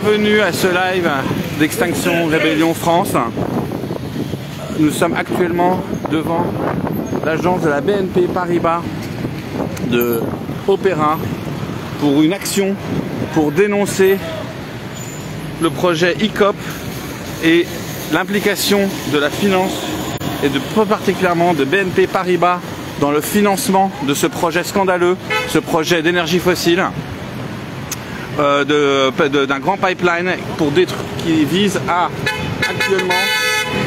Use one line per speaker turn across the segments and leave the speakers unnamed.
Bienvenue à ce live d'Extinction Rebellion France. Nous sommes actuellement devant l'agence de la BNP Paribas de Opéra pour une action pour dénoncer le projet ICOP et l'implication de la finance et de plus particulièrement de BNP Paribas dans le financement de ce projet scandaleux, ce projet d'énergie fossile, d'un grand pipeline qui vise actuellement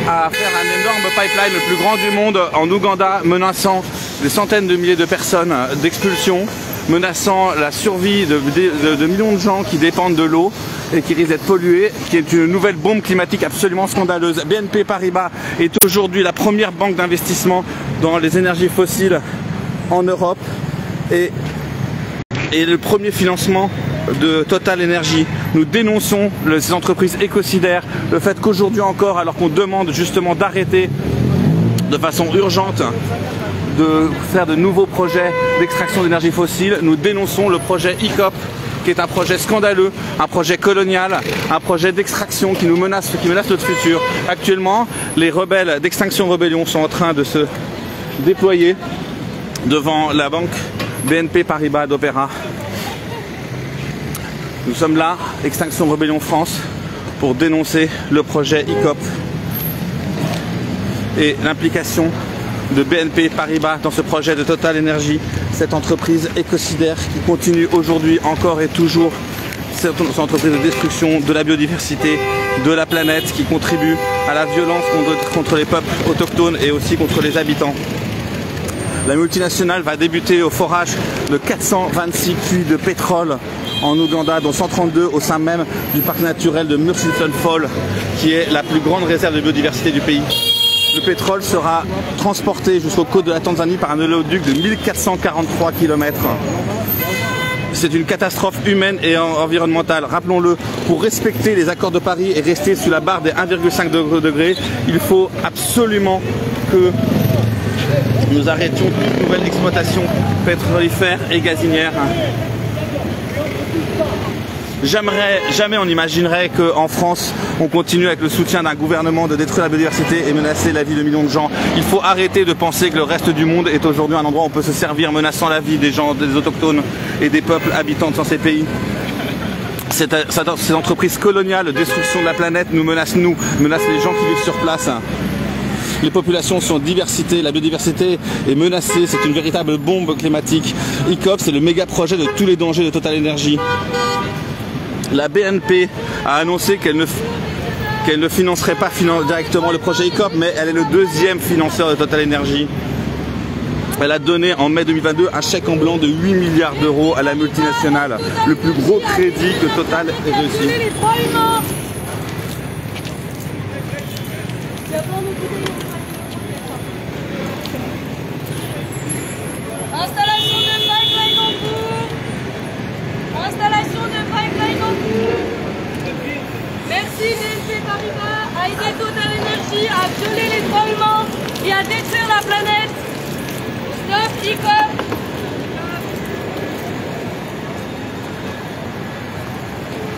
à faire un énorme pipeline, le plus grand du monde, en Ouganda, menaçant des centaines de milliers de personnes d'expulsion, menaçant la survie de millions de gens qui dépendent de l'eau et qui risquent d'être pollués, qui est une nouvelle bombe climatique absolument scandaleuse. BNP Paribas est aujourd'hui la première banque d'investissement dans les énergies fossiles en Europe et le premier financement de Total Energy. Nous dénonçons ces entreprises écocidaires, le fait qu'aujourd'hui encore, alors qu'on demande justement d'arrêter de façon urgente de faire de nouveaux projets d'extraction d'énergie fossile, nous dénonçons le projet ICOP, qui est un projet scandaleux, un projet colonial, un projet d'extraction qui menace notre futur. Actuellement, les rebelles d'Extinction Rebellion sont en train de se déployer devant la banque BNP Paribas d'Opéra. Nous sommes là, Extinction Rebellion France, pour dénoncer le projet ICOP et l'implication de BNP Paribas dans ce projet de Total Energy, cette entreprise écocidaire qui continue aujourd'hui encore et toujours cette entreprise de destruction de la biodiversité, de la planète, qui contribue à la violence contre les peuples autochtones et aussi contre les habitants. La multinationale va débuter au forage de 426 puits de pétrole en Ouganda, dont 132 au sein même du parc naturel de Murchison Falls, qui est la plus grande réserve de biodiversité du pays. Le pétrole sera transporté jusqu'aux côtes de la Tanzanie par un oléoduc de 1443 km. C'est une catastrophe humaine et environnementale. Rappelons-le, pour respecter les accords de Paris et rester sous la barre des 1,5 degrés, il faut absolument que nous arrêtions toute nouvelle exploitation pétrolifère et gazinière. Jamais on imaginerait qu'en France, on continue avec le soutien d'un gouvernement de détruire la biodiversité et menacer la vie de millions de gens. Il faut arrêter de penser que le reste du monde est aujourd'hui un endroit où on peut se servir, menaçant la vie des gens, des autochtones et des peuples habitants dans ces pays. Cette entreprise coloniale de destruction de la planète nous menace les gens qui vivent sur place. Les populations sont en diversité, la biodiversité est menacée, c'est une véritable bombe climatique. ICOP, c'est le méga projet de tous les dangers de Total Energy. La BNP a annoncé qu'elle ne financerait pas directement le projet ICOP, mais elle est le deuxième financeur de Total Energy. Elle a donné en mai 2022 un chèque en blanc de 8 milliards d'euros à la multinationale, le plus gros crédit que Total ait réussi.
Installation de pipeline en cours. Installation de pipeline en cours. Merci BNP Paribas à aider Total Energy à violer les droits humains et à détruire la planète. Stop ICOP.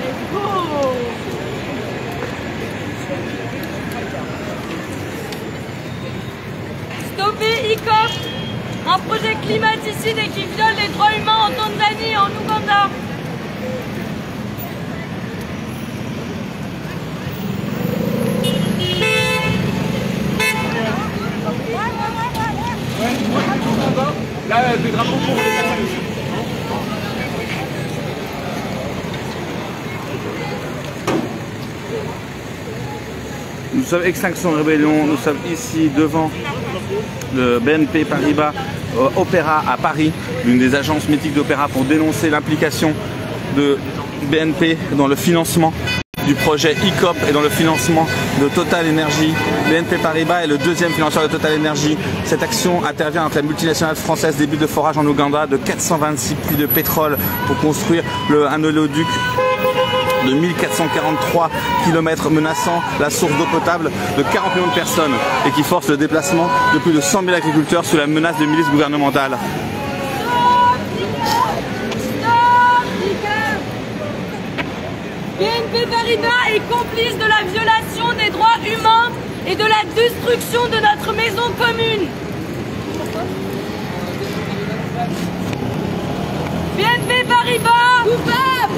Let's go. Stoppez ICOP. Un projet climaticide et qui viole les droits humains en Tanzanie et en Ouganda.
Là, le drapeau pour les
Nous sommes Extinction Rebellion, nous sommes ici devant le BNP Paribas Opéra à Paris, l'une des agences mythiques d'Opéra, pour dénoncer l'implication de BNP dans le financement du projet ICOP et dans le financement de Total Energy. BNP Paribas est le deuxième financeur de Total Energy. Cette action intervient entre la multinationale française début de forage en Ouganda de 426 puits de pétrole pour construire un oléoduc de 1443 km menaçant la source d'eau potable de 40 millions de personnes et qui force le déplacement de plus de 100 000 agriculteurs sous la menace de milices gouvernementales.
BNP Paribas est complice de la violation des droits humains et de la destruction de notre maison commune. BNP Paribas coupable.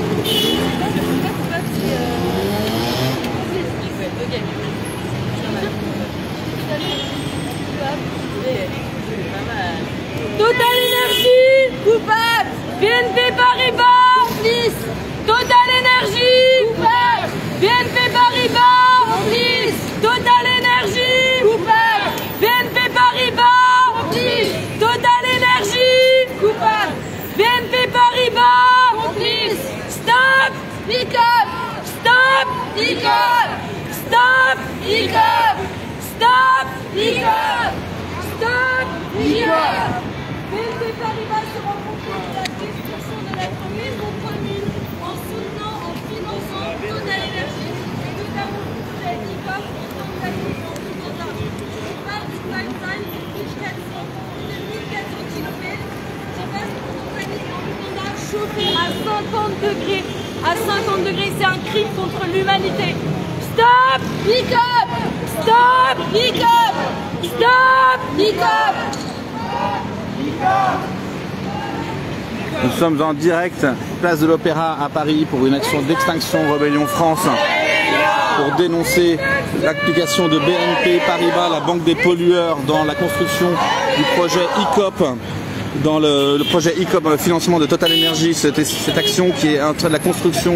Total Énergie coupable. BNP Paribas complice. Total Énergie coupable. BNP Paribas complice. Total Énergie coupable. BNP Paribas complice. Total Énergie coupable. BNP Paribas complice. Stop Icop. Stop Icop. Stop Icop. Stop Icop. Stop Icop. BNP Paribas se rend compte de la destruction de notre maison commune en soutenant, en finançant Total Énergie et notamment le projet Icop en Tanzanie, en Ouganda. On parle du pipeline qui touche 1400 km qui passe pour Tanzanie et en Ouganda chauffé à 50 degrés. À 50 degrés, c'est un crime contre l'humanité. Stop Icop. Stop Icop. Stop Icop.
Nous sommes en direct, place de l'Opéra à Paris, pour une action d'Extinction Rebellion France, pour dénoncer l'application de BNP Paribas, la banque des pollueurs, dans la construction du projet Icop. Dans le projet Icop, dans le financement de Total Énergie, cette action qui est en train de la construction,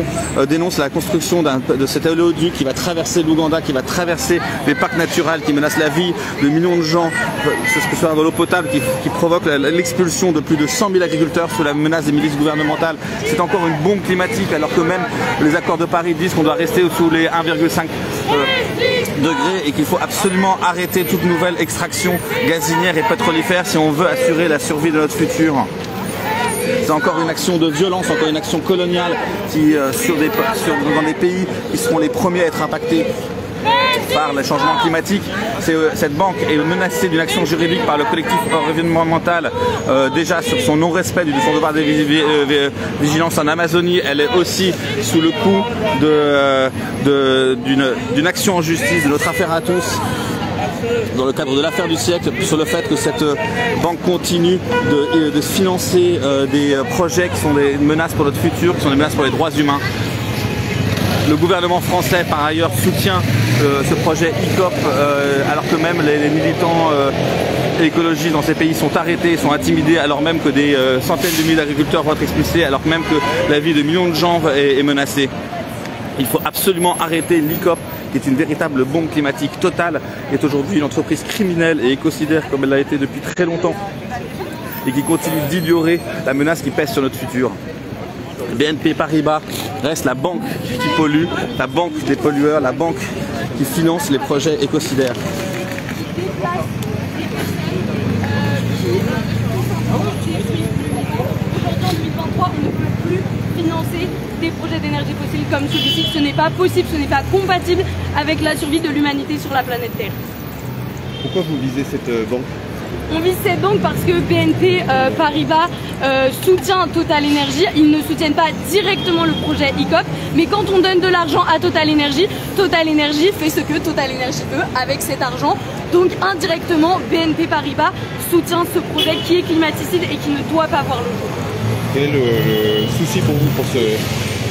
dénonce la construction de cet oléoduc qui va traverser l'Ouganda, qui va traverser les parcs naturels, qui menace la vie de millions de gens, ce que ce soit dans l'eau potable, qui provoque l'expulsion de plus de 100 000 agriculteurs sous la menace des milices gouvernementales. C'est encore une bombe climatique, alors que même les accords de Paris disent qu'on doit rester sous les 1,5 degrés et qu'il faut absolument arrêter toute nouvelle extraction gazinière et pétrolifère si on veut assurer la survie de notre futur. C'est encore une action de violence, encore une action coloniale qui, dans des pays qui seront les premiers à être impactés par les changements climatiques. Cette banque est menacée d'une action juridique par le collectif environnemental déjà sur son non-respect de son devoir de vigilance en Amazonie. Elle est aussi sous le coup d'une action en justice de notre affaire à tous, dans le cadre de l'affaire du siècle, sur le fait que cette banque continue de financer des projets qui sont des menaces pour notre futur, qui sont des menaces pour les droits humains. Le gouvernement français, par ailleurs, soutient ce projet Icop, alors que même les militants écologistes dans ces pays sont arrêtés, sont intimidés, alors même que des centaines de milliers d'agriculteurs vont être expulsés, alors même que la vie de millions de gens est menacée. Il faut absolument arrêter l'Icop, qui est une véritable bombe climatique totale, qui est aujourd'hui une entreprise criminelle et écocidaire comme elle l'a été depuis très longtemps, et qui continue d'ignorer la menace qui pèse sur notre futur. BNP Paribas reste la banque qui pollue, la banque des pollueurs, la banque qui finance les projets écocidaires.
On ne peut plus financer des projets d'énergie fossile comme celui-ci. Ce n'est pas possible, ce n'est pas compatible avec la survie de l'humanité sur la planète Terre.
Pourquoi vous visez cette banque ?
On vise cette banque parce que BNP Paribas soutient Total Énergie. Ils ne soutiennent pas directement le projet Icop, mais quand on donne de l'argent à Total Énergie fait ce que Total Énergie veut avec cet argent. Donc indirectement, BNP Paribas soutient ce projet qui est climaticide et qui ne doit pas voir le jour.
Quel est le souci pour vous pour ce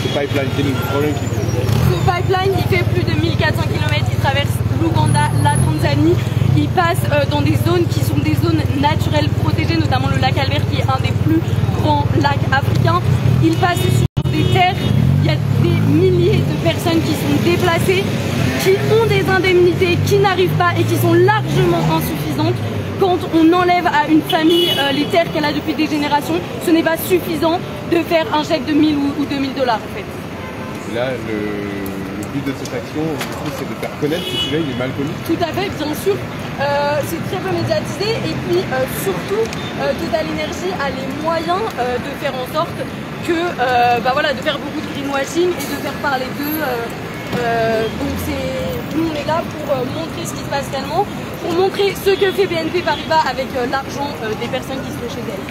pipeline? Quel est le problème qui...
Ce pipeline, il fait plus de 1400 km, il traverse l'Ouganda, la Tanzanie. Il passe dans des zones qui sont des zones naturelles protégées, notamment le lac Albert qui est un des plus grands lacs africains. Il passe sur des terres, il y a des milliers de personnes qui sont déplacées, qui ont des indemnités, qui n'arrivent pas et qui sont largement insuffisantes. Quand on enlève à une famille les terres qu'elle a depuis des générations, ce n'est pas suffisant de faire un chèque de 1000 ou 2000 $ en fait.
Là, le but de cette action, c'est de faire connaître ce sujet, il est mal connu.
Tout à fait, bien sûr. C'est très peu médiatisé et puis surtout Total Énergie a les moyens de faire en sorte que, de faire beaucoup de greenwashing et de faire parler d'eux. Donc nous on est là pour montrer ce qui se passe réellement, pour montrer ce que fait BNP Paribas avec l'argent des personnes qui sont chez elles.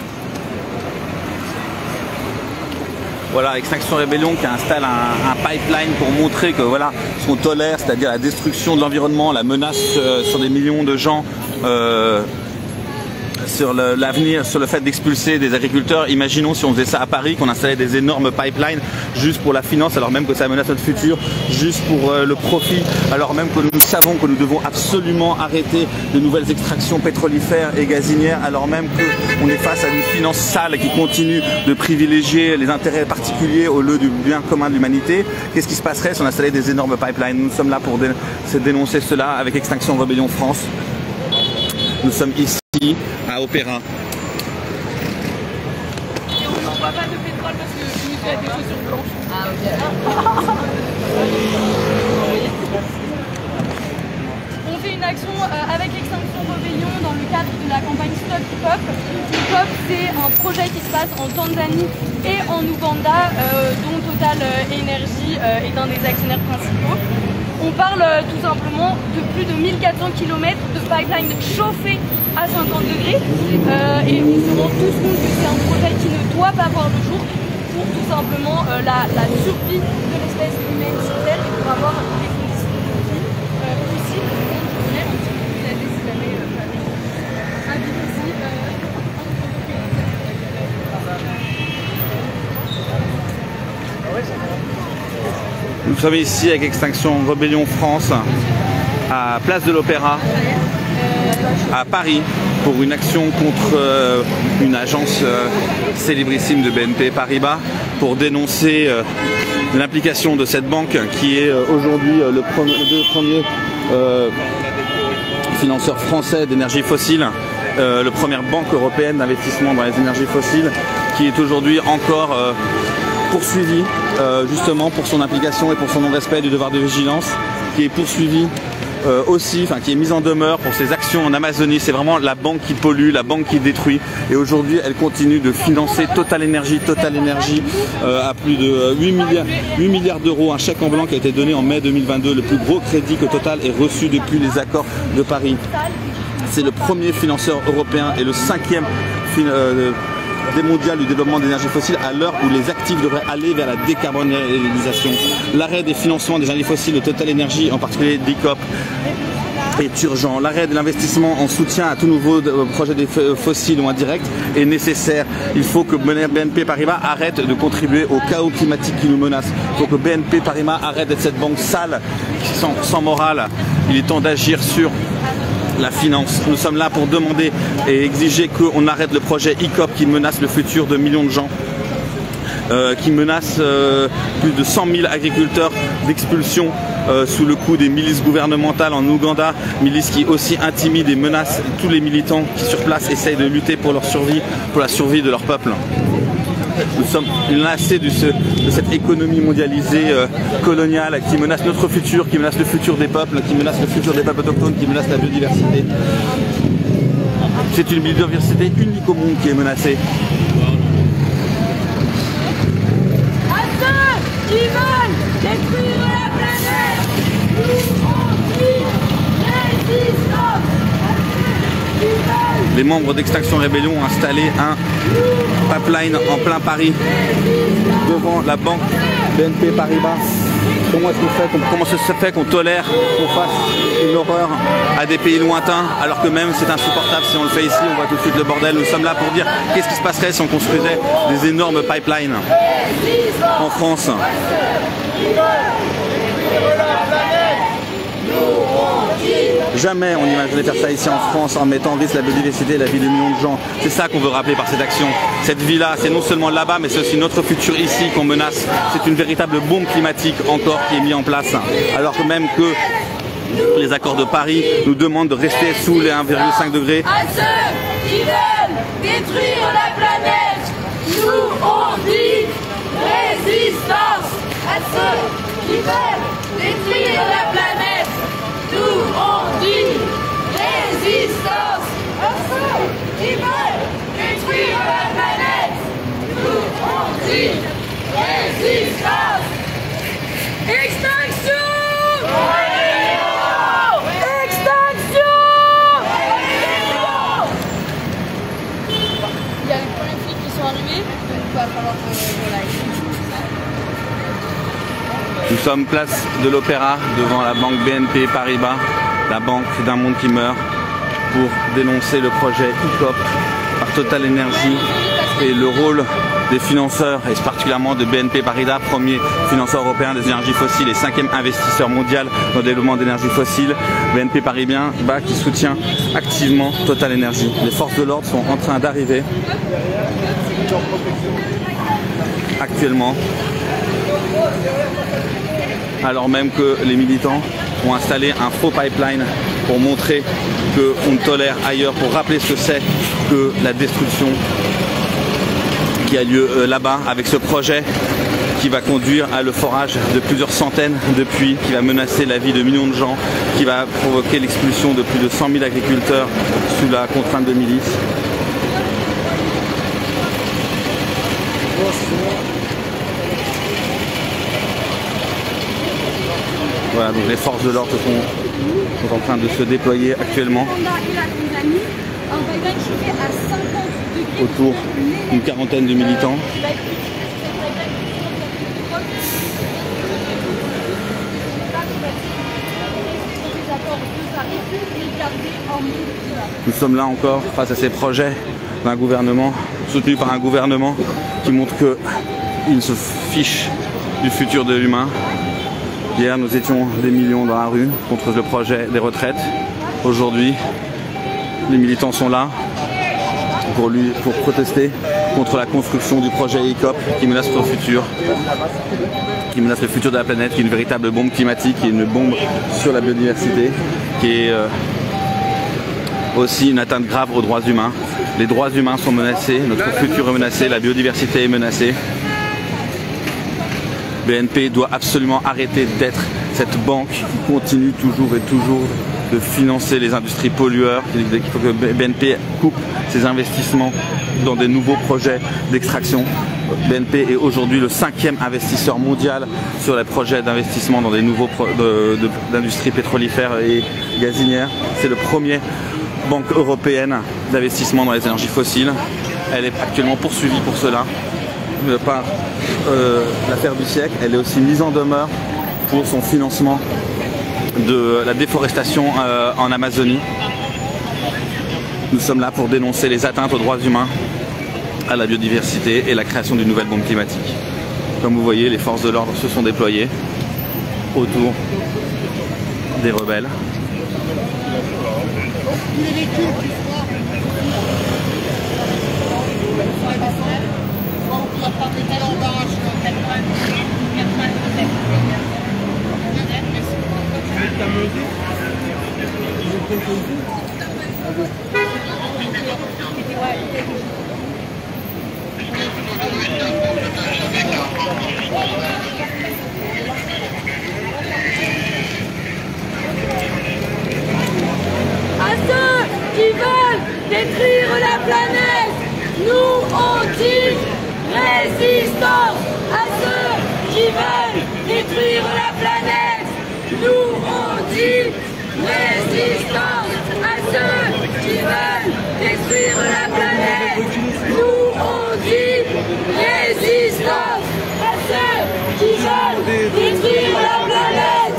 Voilà, Extinction Rébellion qui installe un pipeline pour montrer que voilà, ce qu'on tolère, c'est-à-dire la destruction de l'environnement, la menace sur des millions de gens, sur l'avenir, sur le fait d'expulser des agriculteurs. Imaginons si on faisait ça à Paris, qu'on installait des énormes pipelines juste pour la finance, alors même que ça menace notre futur, juste pour le profit, alors même que nous savons que nous devons absolument arrêter de nouvelles extractions pétrolifères et gazinières, alors même qu'on est face à une finance sale qui continue de privilégier les intérêts particuliers au lieu du bien commun de l'humanité. Qu'est-ce qui se passerait si on installait des énormes pipelines? Nous sommes là pour dénoncer cela avec Extinction Rébellion France. Nous sommes ici à Opéra.
Et on ne voit pas de pétrole parce que je me suis à des chaussures blanches. Ah ok. On fait une action avec Extinction Rébellion dans le cadre de la campagne Stop Hip Hop. Hip Hop, c'est un projet qui se passe en Tanzanie et en Ouganda, dont Total Energy est un des actionnaires principaux. On parle tout simplement de plus de 1400 km de pipeline chauffés à 50 degrés et on se rend tous compte que c'est un projet qui ne doit pas voir le jour pour tout simplement la survie de l'espèce humaine sur Terre et pour avoir des conditions de vie possibles. On est un petit peu plus âgé si jamais habite ici.
Nous sommes ici avec Extinction Rébellion France à Place de l'Opéra à Paris pour une action contre une agence célébrissime de BNP Paribas pour dénoncer l'implication de cette banque qui est aujourd'hui le premier financeur français d'énergie fossile, la première banque européenne d'investissement dans les énergies fossiles qui est aujourd'hui encore poursuivi justement pour son implication et pour son non-respect du devoir de vigilance, qui est poursuivi aussi, qui est mise en demeure pour ses actions en Amazonie. C'est vraiment la banque qui pollue, la banque qui détruit. Et aujourd'hui, elle continue de financer Total Energy à plus de 8 milliards d'euros, un chèque en blanc qui a été donné en mai 2022, le plus gros crédit que Total ait reçu depuis les accords de Paris. C'est le premier financeur européen et le 5e des mondiales du développement d'énergie fossile à l'heure où les actifs devraient aller vers la décarbonisation. L'arrêt des financements des énergies fossiles de Total Energy, en particulier d'ICOP, est urgent. L'arrêt de l'investissement en soutien à tout nouveau projet des fossiles ou indirect est nécessaire. Il faut que BNP Paribas arrête de contribuer au chaos climatique qui nous menace. Il faut que BNP Paribas arrête d'être cette banque sale, sans morale. Il est temps d'agir sur la finance. Nous sommes là pour demander et exiger qu'on arrête le projet ICOP qui menace le futur de millions de gens, qui menace plus de 100 000 agriculteurs d'expulsion sous le coup des milices gouvernementales en Ouganda, milices qui aussi intimident et menacent tous les militants qui sur place essayent de lutter pour leur survie, pour la survie de leur peuple. Nous sommes lassés de cette économie mondialisée coloniale qui menace notre futur, qui menace le futur des peuples, qui menace le futur des peuples autochtones, qui menace la biodiversité. C'est une biodiversité unique au monde qui est menacée.
À ceux qui veulent détruire la planète, nous on dit résistance.
Les membres d'Extinction Rébellion ont installé un pipeline en plein Paris devant la banque BNP Paribas. Comment ça se fait qu'on tolère qu'on fasse une horreur à des pays lointains alors que même c'est insupportable si on le fait ici, on voit tout de suite le bordel. Nous sommes là pour dire qu'est-ce qui se passerait si on construisait des énormes pipelines en France. Jamais on imaginait faire ça ici en France en mettant en risque la biodiversité et la vie de millions de gens. C'est ça qu'on veut rappeler par cette action. Cette vie-là, c'est non seulement là-bas, mais c'est aussi notre futur ici qu'on menace. C'est une véritable bombe climatique encore qui est mise en place. Alors que même que les accords de Paris nous demandent de rester sous les 1,5 degrés.
À ceux qui veulent détruire la planète, nous on dit résistance. À ceux qui veulent détruire la planète, nous on dit résistance. À ceux qui veulent détruire la planète, nous on dit résistance. Extinction! Extinction! Il y a les premiers flics qui sont arrivés, donc il va falloir que je l'aille.
Nous sommes place de l'Opéra devant la banque BNP Paribas, la banque d'un monde qui meurt, pour dénoncer le projet ICOP par Total Energy et le rôle des financeurs, et particulièrement de BNP Paribas, premier financeur européen des énergies fossiles et 5e investisseur mondial dans le développement d'énergies fossiles. BNP Paribas qui soutient activement Total Energy. Les forces de l'ordre sont en train d'arriver actuellement, alors même que les militants ont installé un faux pipeline pour montrer qu'on tolère ailleurs, pour rappeler ce que c'est que la destruction qui a lieu là-bas, avec ce projet qui va conduire à le forage de plusieurs centaines de puits, qui va menacer la vie de millions de gens, qui va provoquer l'expulsion de plus de 100 000 agriculteurs sous la contrainte de milices. Voilà, donc les forces de l'ordre sont en train de se déployer actuellement autour d'une quarantaine de militants. Nous sommes là encore face à ces projets d'un gouvernement, soutenu par un gouvernement qui montre qu'il se fiche du futur de l'humain. Hier, nous étions des millions dans la rue contre le projet des retraites. Aujourd'hui, les militants sont là pour protester contre la construction du projet ICOP qui menace notre futur, qui menace le futur de la planète, qui est une véritable bombe climatique, qui est une bombe sur la biodiversité, qui est aussi une atteinte grave aux droits humains. Les droits humains sont menacés, notre futur est menacé, la biodiversité est menacée. BNP doit absolument arrêter d'être cette banque qui continue toujours et toujours de financer les industries pollueurs. Il faut que BNP coupe ses investissements dans des nouveaux projets d'extraction. BNP est aujourd'hui le 5e investisseur mondial sur les projets d'investissement dans des nouveaux d'industries pétrolifères et gazinières. C'est le premier banque européenne d'investissement dans les énergies fossiles. Elle est actuellement poursuivie pour cela par l'affaire du siècle. Elle est aussi mise en demeure pour son financement de la déforestation en Amazonie. Nous sommes là pour dénoncer les atteintes aux droits humains, à la biodiversité et la création d'une nouvelle bombe climatique. Comme vous voyez, les forces de l'ordre se sont déployées autour des rebelles.
À ceux qui veulent détruire la planète, nous on dit résistance. À ceux qui veulent détruire la planète, nous on dit résistance. À ceux qui veulent détruire la planète, nous on dit résistance. À ceux qui veulent détruire la planète,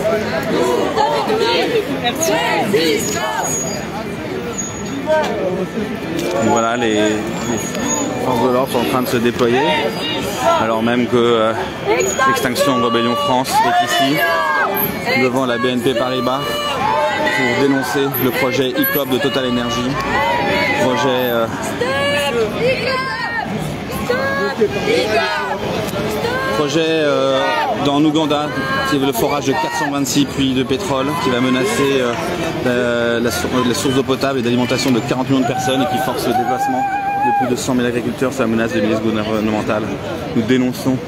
nous on dit résistance.
Voilà, les forces de l'ordre sont en train de se déployer, alors même que l'Extinction Rebellion France est ici, devant la BNP Paribas, pour dénoncer le projet ICOP de Total Energy. Projet dans Ouganda, qui est le forage de 426 puits de pétrole, qui va menacer la source d'eau potable et d'alimentation de 40 millions de personnes et qui force le déplacement de plus de 100 000 agriculteurs. Ça menace des milices gouvernementales. Nous dénonçons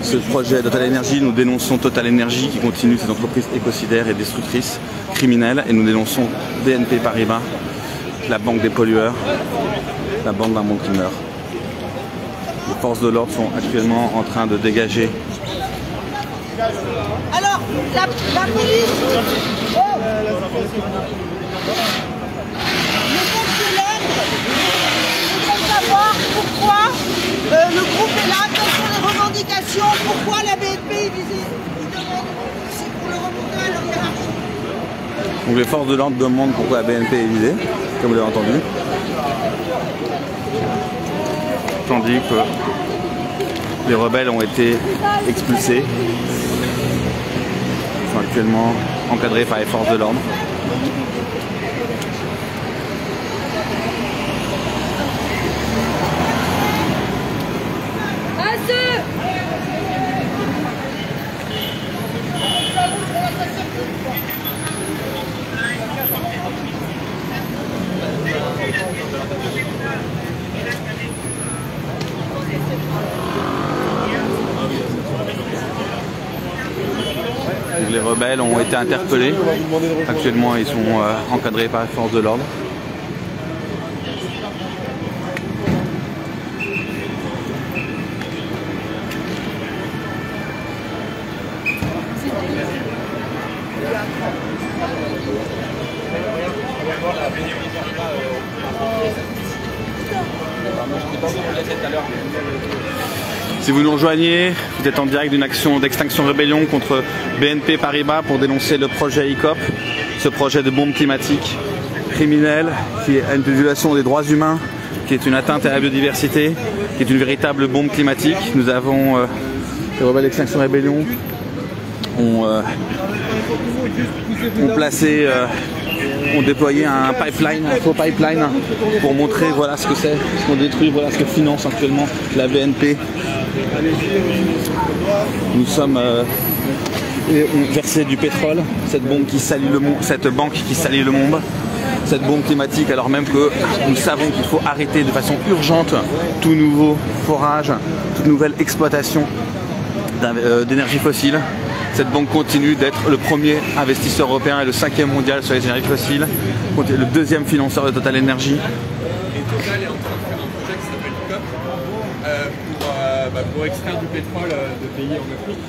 ce projet de Total Energy, nous dénonçons Total Energy qui continue cette entreprise écocidaire et destructrice, criminelle, et nous dénonçons BNP Paribas, la banque des pollueurs, la banque d'un monde qui meurt. Les forces de l'ordre sont actuellement en train de dégager.
Alors, la police, le fonctionnaire, voudrait savoir pourquoi le groupe est là, quelles sont les revendications, pourquoi la BNP
Donc les forces de l'ordre demandent pourquoi la BNP est visée, comme vous l'avez entendu. Tandis que les rebelles ont été expulsés. Ils sont actuellement encadrés par les forces de l'ordre. Les rebelles ont été interpellés. Actuellement, ils sont encadrés par les forces de l'ordre. Si vous nous rejoignez, vous êtes en direct d'une action d'extinction rébellion contre BNP Paribas pour dénoncer le projet ICOP, ce projet de bombe climatique criminelle qui est une violation des droits humains, qui est une atteinte à la biodiversité, qui est une véritable bombe climatique. Nous avons les rebelles d'extinction rébellion ont déployé un pipeline, un faux pipeline pour montrer voilà ce que c'est, ce qu'on détruit, voilà ce que finance actuellement la BNP. Nous sommes versé du pétrole, cette bombe qui salit le monde, cette banque qui salit le monde, cette bombe climatique, alors même que nous savons qu'il faut arrêter de façon urgente tout nouveau forage, toute nouvelle exploitation d'énergie fossile. Cette banque continue d'être le premier investisseur européen et le 5e mondial sur les énergies fossiles, le 2e financeur de Total Energy.
Et Total est en train de faire un projet qui s'appelle ICOP pour extraire du pétrole de pays en Afrique.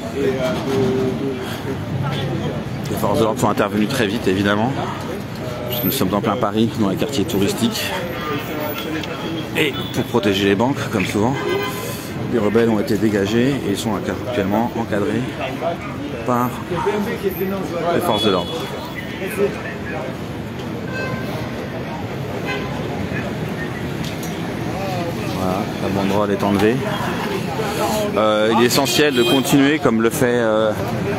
Les forces de l'ordre sont intervenues très vite, évidemment, puisque nous sommes en plein Paris, dans les quartiers touristiques. Et pour protéger les banques, comme souvent, les rebelles ont été dégagés et ils sont actuellement encadrés par les forces de l'ordre. Voilà, la banderole est enlevée. Il est essentiel de continuer comme le fait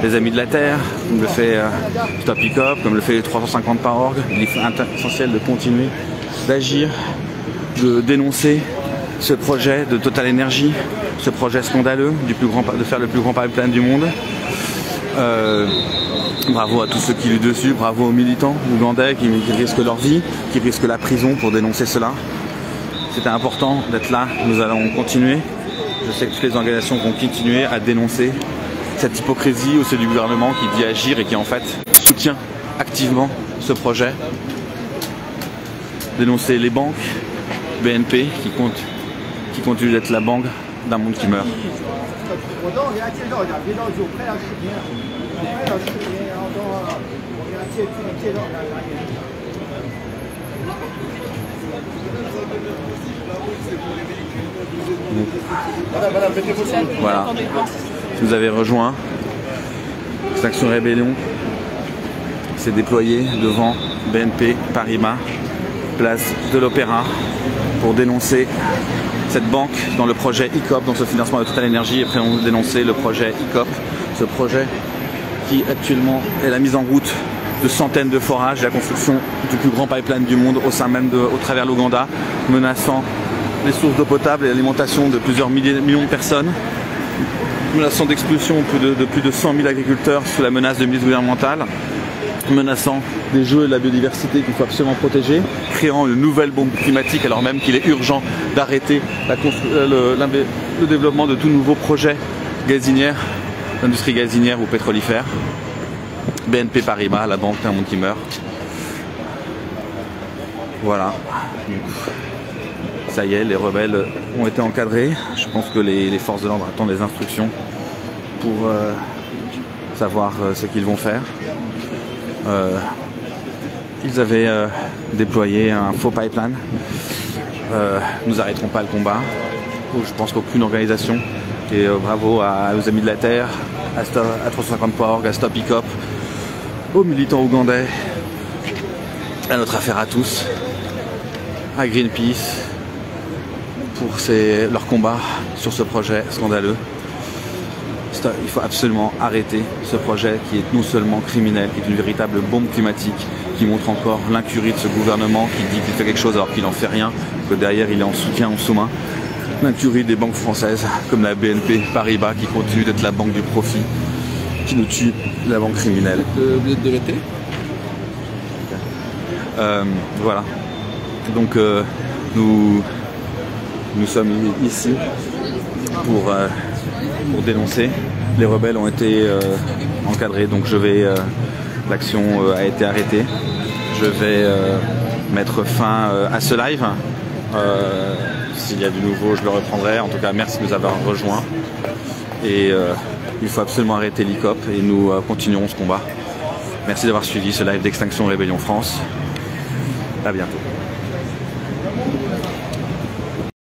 les Amis de la Terre, comme le fait Stop ICOP, comme le fait les 350 par org. Il est essentiel de continuer d'agir, de dénoncer ce projet de Total Energy, ce projet scandaleux de faire le plus grand pipeline du monde. Bravo à tous ceux qui lui dessus, bravo aux militants ougandais qui risquent leur vie, qui risquent la prison pour dénoncer cela. C'était important d'être là, nous allons continuer. Je sais que toutes les organisations vont continuer à dénoncer cette hypocrisie au sein du gouvernement qui dit agir et qui en fait soutient activement ce projet. Dénoncer les banques, BNP qui continue d'être la banque d'un monde qui meurt. Voilà, vous avez rejoint Extinction Rébellion, s'est déployé devant BNP Paribas, place de l'Opéra, pour dénoncer cette banque dans le projet ICOP, dans ce financement de Total Energy, et on dénoncer le projet ICOP, ce projet qui actuellement est la mise en route de centaines de forages, la construction du plus grand pipeline du monde au travers l'Ouganda, menaçant les sources d'eau potable et l'alimentation de plusieurs millions de personnes, menaçant d'expulsion de plus de 100 000 agriculteurs sous la menace de milices gouvernementales, menaçant des jeux et de la biodiversité qu'il faut absolument protéger, créant une nouvelle bombe climatique alors même qu'il est urgent d'arrêter le développement de tout nouveau projet gazinière, d'industrie gazinière ou pétrolifère. BNP Paribas, la banque d'un monde qui meurt. Voilà. Ça y est, les rebelles ont été encadrés. Je pense que les forces de l'ordre attendent des instructions pour savoir ce qu'ils vont faire. Ils avaient déployé un faux pipeline. Nous n'arrêterons pas le combat. Je pense qu'aucune organisation, et bravo aux Amis de la Terre, à 350 par org, à Stop ICOP, aux militants ougandais, à notre affaire à tous, à Greenpeace, pour leur combat sur ce projet scandaleux. Il faut absolument arrêter ce projet qui est non seulement criminel, qui est une véritable bombe climatique, qui montre encore l'incurie de ce gouvernement qui dit qu'il fait quelque chose alors qu'il n'en fait rien, que derrière il est en soutien, en sous-main. L'incurie des banques françaises, comme la BNP Paribas, qui continue d'être la banque du profit, qui nous tue, la banque criminelle.
Vous êtes de l'été?
Voilà. Donc nous sommes ici pour dénoncer. Les rebelles ont été encadrés, donc l'action a été arrêtée. Je vais mettre fin à ce live. S'il y a du nouveau, je le reprendrai. En tout cas, merci de nous avoir rejoints. Et il faut absolument arrêter l'ICOP et nous continuerons ce combat. Merci d'avoir suivi ce live d'Extinction Rébellion France. À bientôt.